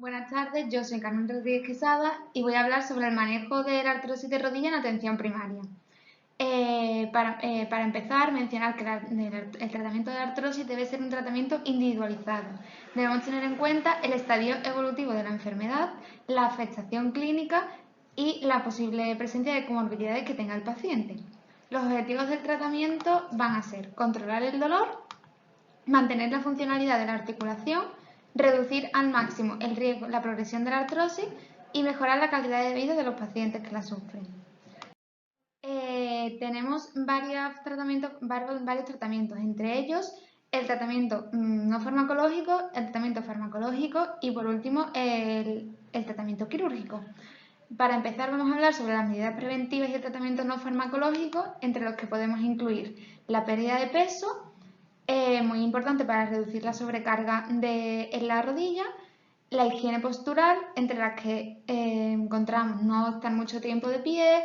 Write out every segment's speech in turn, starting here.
Buenas tardes, yo soy Carmen Rodríguez Quesada y voy a hablar sobre el manejo de la artrosis de rodilla en atención primaria. Para empezar, mencionar que el tratamiento de artrosis debe ser un tratamiento individualizado. Debemos tener en cuenta el estadio evolutivo de la enfermedad, la afectación clínica y la posible presencia de comorbilidades que tenga el paciente. Los objetivos del tratamiento van a ser controlar el dolor, mantener la funcionalidad de la articulación, reducir al máximo el riesgo, la progresión de la artrosis y mejorar la calidad de vida de los pacientes que la sufren. Tenemos varios tratamientos, entre ellos el tratamiento no farmacológico, el tratamiento farmacológico y por último el tratamiento quirúrgico. Para empezar vamos a hablar sobre las medidas preventivas y el tratamiento no farmacológico, entre los que podemos incluir la pérdida de peso, muy importante para reducir la sobrecarga en la rodilla, la higiene postural, entre las que encontramos no estar mucho tiempo de pie,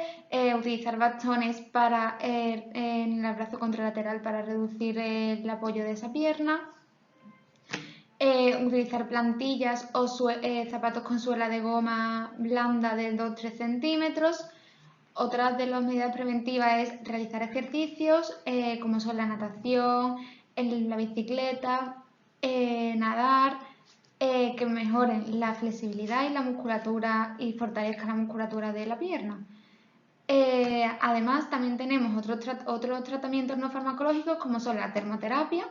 utilizar bastones en el brazo contralateral para reducir el apoyo de esa pierna, utilizar plantillas o zapatos con suela de goma blanda de 2-3 centímetros. Otra de las medidas preventivas es realizar ejercicios como son la natación, la bicicleta, nadar, que mejoren la flexibilidad y la musculatura y fortalezcan la musculatura de la pierna. Además, también tenemos otros tratamientos no farmacológicos como son la termoterapia,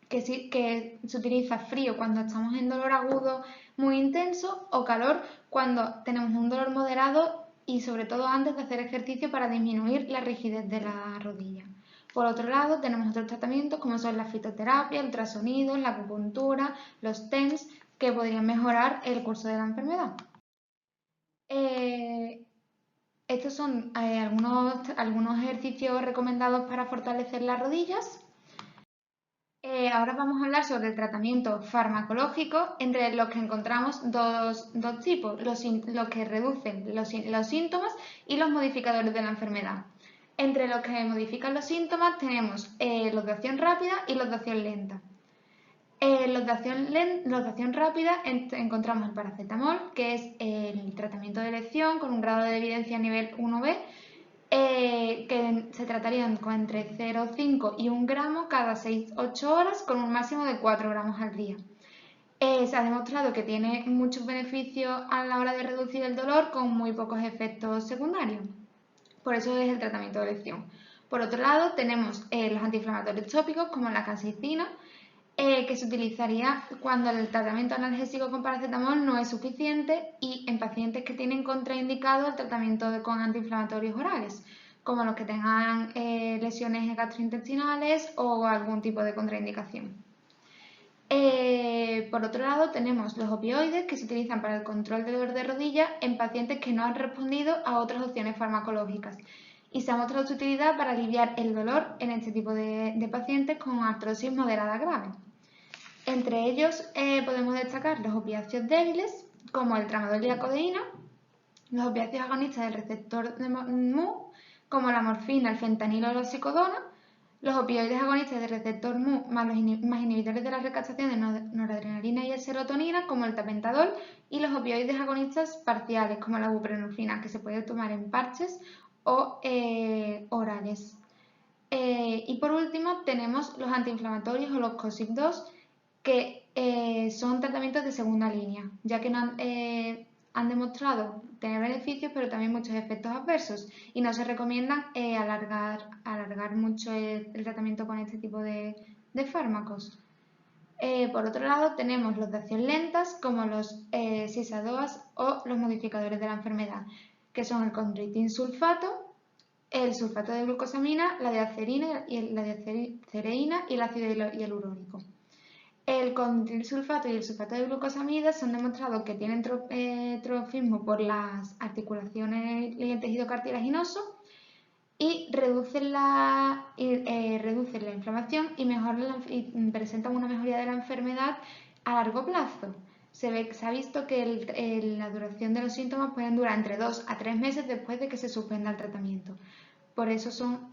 que se utiliza frío cuando estamos en dolor agudo muy intenso o calor cuando tenemos un dolor moderado y sobre todo antes de hacer ejercicio para disminuir la rigidez de la rodilla. Por otro lado, tenemos otros tratamientos como son la fitoterapia, el ultrasonido, la acupuntura, los TENS, que podrían mejorar el curso de la enfermedad. Estos son algunos ejercicios recomendados para fortalecer las rodillas. Ahora vamos a hablar sobre el tratamiento farmacológico, entre los que encontramos dos tipos, los que reducen los síntomas y los modificadores de la enfermedad. Entre los que modifican los síntomas tenemos los de acción rápida y los de acción lenta. Los de acción rápida encontramos el paracetamol, que es el tratamiento de elección con un grado de evidencia nivel 1B, que se tratarían con entre 0,5 y 1 gramo cada 6-8 horas con un máximo de 4 gramos al día. Se ha demostrado que tiene muchos beneficios a la hora de reducir el dolor con muy pocos efectos secundarios. Por eso es el tratamiento de elección. Por otro lado, tenemos los antiinflamatorios tópicos como la capsaicina, que se utilizaría cuando el tratamiento analgésico con paracetamol no es suficiente y en pacientes que tienen contraindicado el tratamiento con antiinflamatorios orales, como los que tengan lesiones gastrointestinales o algún tipo de contraindicación. Por otro lado, tenemos los opioides que se utilizan para el control del dolor de rodilla en pacientes que no han respondido a otras opciones farmacológicas y se ha mostrado su utilidad para aliviar el dolor en este tipo de pacientes con artrosis moderada grave. Entre ellos podemos destacar los opiáceos débiles, como el tramadol y la codeína, los opiáceos agonistas del receptor de mu, como la morfina, el fentanilo o la oxicodona, los opioides agonistas del receptor mu más inhibidores de la recaptación de noradrenalina y serotonina, como el tapentadol, y los opioides agonistas parciales, como la buprenorfina, que se puede tomar en parches o orales. Y por último tenemos los antiinflamatorios o los COSIP-2, que son tratamientos de segunda línea, ya que han demostrado tener beneficios, pero también muchos efectos adversos, y no se recomiendan alargar mucho el tratamiento con este tipo de fármacos. Por otro lado, tenemos los de acción lentas, como los SISA-DOAs o los modificadores de la enfermedad, que son el condroitin sulfato, el sulfato de glucosamina, la diacerina y la diacereína y el ácido hialurónico. El condroitin sulfato y el sulfato de glucosamida se han demostrado que tienen trofismo por las articulaciones y el tejido cartilaginoso y reducen la inflamación y presentan una mejoría de la enfermedad a largo plazo. Se ha visto que la duración de los síntomas pueden durar entre 2 a 3 meses después de que se suspenda el tratamiento. Por eso son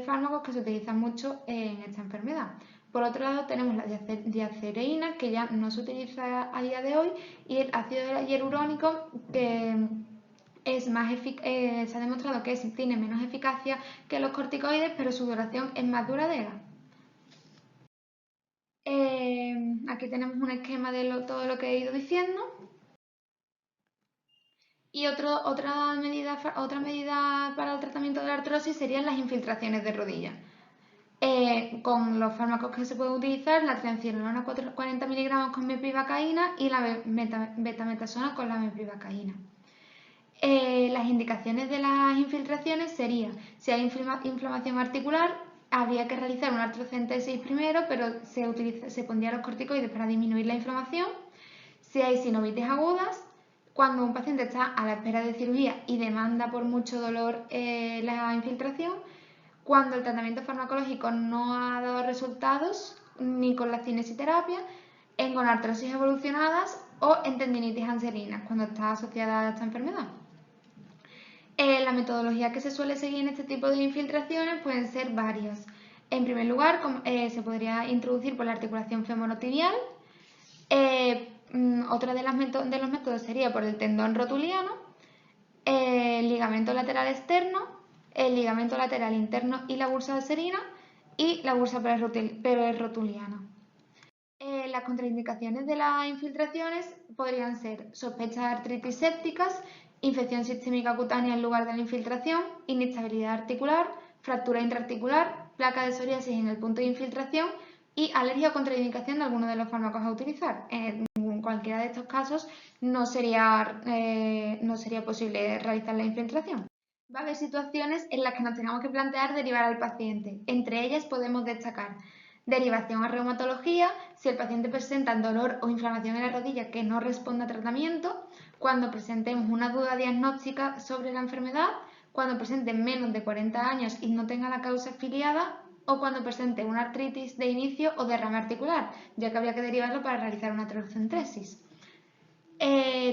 fármacos que se utilizan mucho en esta enfermedad. Por otro lado tenemos la diacereína, que ya no se utiliza a día de hoy, y el ácido hialurónico, que se ha demostrado que tiene menos eficacia que los corticoides, pero su duración es más duradera. Aquí tenemos un esquema de todo lo que he ido diciendo. Y otra medida para el tratamiento de la artrosis serían las infiltraciones de rodilla. Con los fármacos que se pueden utilizar, la triancinolona 40 miligramos con mepivacaína y la betametasona con la mepivacaína. Las indicaciones de las infiltraciones serían: si hay inflamación articular, habría que realizar una artrocentesis primero, pero se pondrían los corticoides para disminuir la inflamación. Si hay sinovitis agudas, cuando un paciente está a la espera de cirugía y demanda por mucho dolor la infiltración, cuando el tratamiento farmacológico no ha dado resultados, ni con la cinesiterapia, en gonartrosis evolucionadas o en tendinitis anserinas, cuando está asociada a esta enfermedad. La metodología que se suele seguir en este tipo de infiltraciones pueden ser varias. En primer lugar, se podría introducir por la articulación femorotibial. Otra de los métodos sería por el tendón rotuliano, el ligamento lateral externo, el ligamento lateral interno y la bursa serina, y la bursa perirotuliana. Las contraindicaciones de las infiltraciones podrían ser sospechas de artritis sépticas, infección sistémica cutánea en lugar de la infiltración, inestabilidad articular, fractura intraarticular, placa de psoriasis en el punto de infiltración y alergia o contraindicación de alguno de los fármacos a utilizar. En cualquiera de estos casos no sería posible realizar la infiltración. Va a haber situaciones en las que nos tengamos que plantear derivar al paciente. Entre ellas podemos destacar derivación a reumatología, si el paciente presenta dolor o inflamación en la rodilla que no responde a tratamiento, cuando presentemos una duda diagnóstica sobre la enfermedad, cuando presente menos de 40 años y no tenga la causa afiliada, o cuando presente una artritis de inicio o derrame articular, ya que habría que derivarlo para realizar una artrocentesis.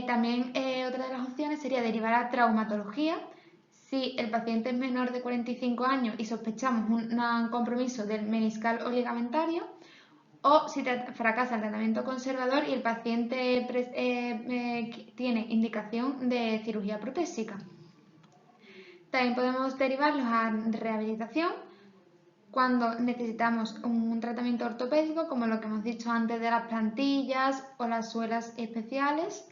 También otra de las opciones sería derivar a traumatología. Si el paciente es menor de 45 años y sospechamos un compromiso del meniscal o ligamentario, o si fracasa el tratamiento conservador y el paciente tiene indicación de cirugía protésica. También podemos derivarlos a rehabilitación cuando necesitamos un tratamiento ortopédico, como lo que hemos dicho antes de las plantillas o las suelas especiales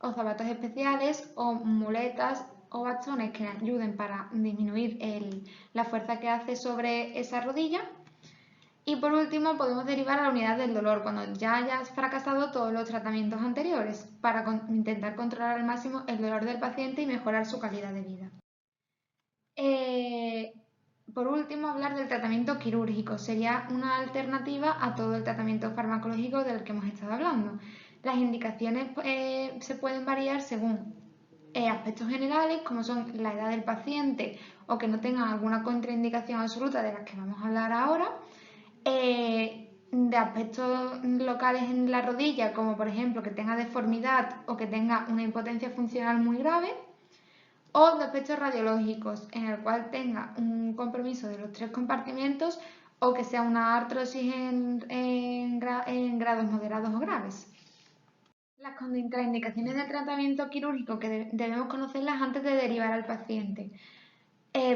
o zapatos especiales o muletas o bastones que ayuden para disminuir la fuerza que hace sobre esa rodilla. Y por último podemos derivar a la unidad del dolor cuando ya hayas fracasado todos los tratamientos anteriores para intentar controlar al máximo el dolor del paciente y mejorar su calidad de vida. Por último, hablar del tratamiento quirúrgico. Sería una alternativa a todo el tratamiento farmacológico del que hemos estado hablando. Las indicaciones se pueden variar según aspectos generales, como son la edad del paciente o que no tenga alguna contraindicación absoluta de las que vamos a hablar ahora, de aspectos locales en la rodilla, como por ejemplo que tenga deformidad o que tenga una impotencia funcional muy grave, o de aspectos radiológicos, en el cual tenga un compromiso de los 3 compartimentos o que sea una artrosis en grados moderados o graves. Las contraindicaciones del tratamiento quirúrgico que debemos conocerlas antes de derivar al paciente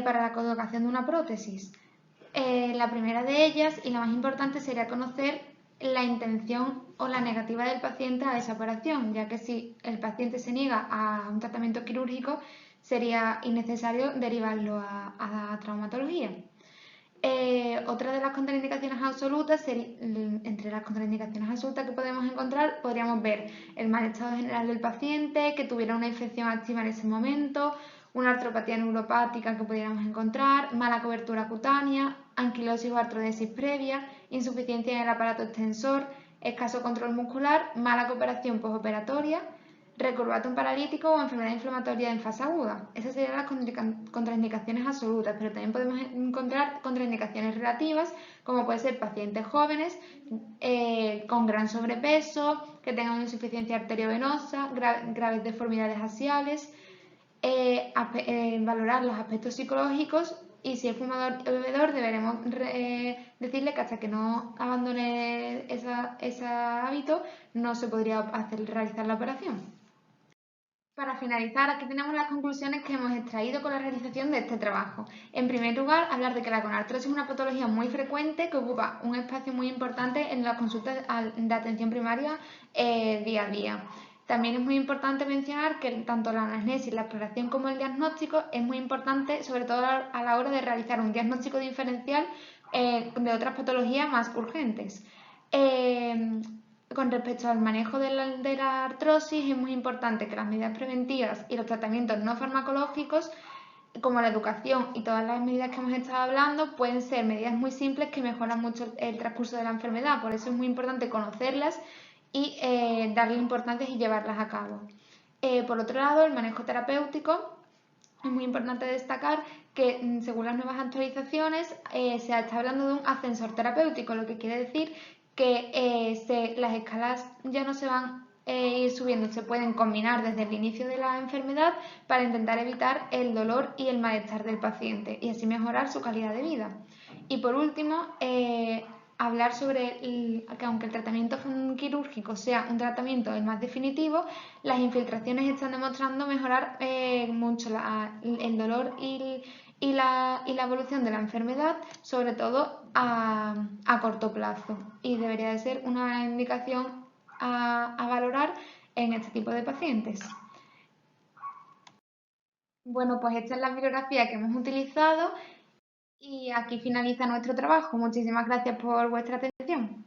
para la colocación de una prótesis. La primera de ellas y la más importante sería conocer la intención o la negativa del paciente a esa operación, ya que si el paciente se niega a un tratamiento quirúrgico sería innecesario derivarlo a traumatología. Otra de las contraindicaciones absolutas, entre las contraindicaciones absolutas que podemos encontrar, podríamos ver el mal estado general del paciente, que tuviera una infección activa en ese momento, una artropatía neuropática que pudiéramos encontrar, mala cobertura cutánea, anquilosis o artrodesis previa, insuficiencia en el aparato extensor, escaso control muscular, mala cooperación postoperatoria, recurvatum paralítico o enfermedad inflamatoria en fase aguda. Esas serían las contraindicaciones absolutas, pero también podemos encontrar contraindicaciones relativas, como puede ser pacientes jóvenes con gran sobrepeso, que tengan una insuficiencia arteriovenosa, graves deformidades axiales, valorar los aspectos psicológicos Y si es fumador o bebedor, deberemos decirle que hasta que no abandone ese hábito no se podría realizar la operación. Para finalizar, aquí tenemos las conclusiones que hemos extraído con la realización de este trabajo. En primer lugar, hablar de que la gonartrosis es una patología muy frecuente que ocupa un espacio muy importante en las consultas de atención primaria día a día. También es muy importante mencionar que tanto la anamnesis, la exploración como el diagnóstico es muy importante, sobre todo a la hora de realizar un diagnóstico diferencial de otras patologías más urgentes. Con respecto al manejo de la artrosis, es muy importante que las medidas preventivas y los tratamientos no farmacológicos, como la educación y todas las medidas que hemos estado hablando, pueden ser medidas muy simples que mejoran mucho el transcurso de la enfermedad. Por eso es muy importante conocerlas y darle importancia y llevarlas a cabo. Por otro lado, el manejo terapéutico. Es muy importante destacar que, según las nuevas actualizaciones, se está hablando de un ascensor terapéutico, lo que quiere decir que las escalas ya no se van a ir subiendo, se pueden combinar desde el inicio de la enfermedad para intentar evitar el dolor y el malestar del paciente y así mejorar su calidad de vida. Y por último, hablar sobre que aunque el tratamiento quirúrgico sea un tratamiento el más definitivo, las infiltraciones están demostrando mejorar mucho el dolor y la evolución de la enfermedad, sobre todo a corto plazo. Y debería de ser una indicación a valorar en este tipo de pacientes. Bueno, pues esta es la bibliografía que hemos utilizado y aquí finaliza nuestro trabajo. Muchísimas gracias por vuestra atención.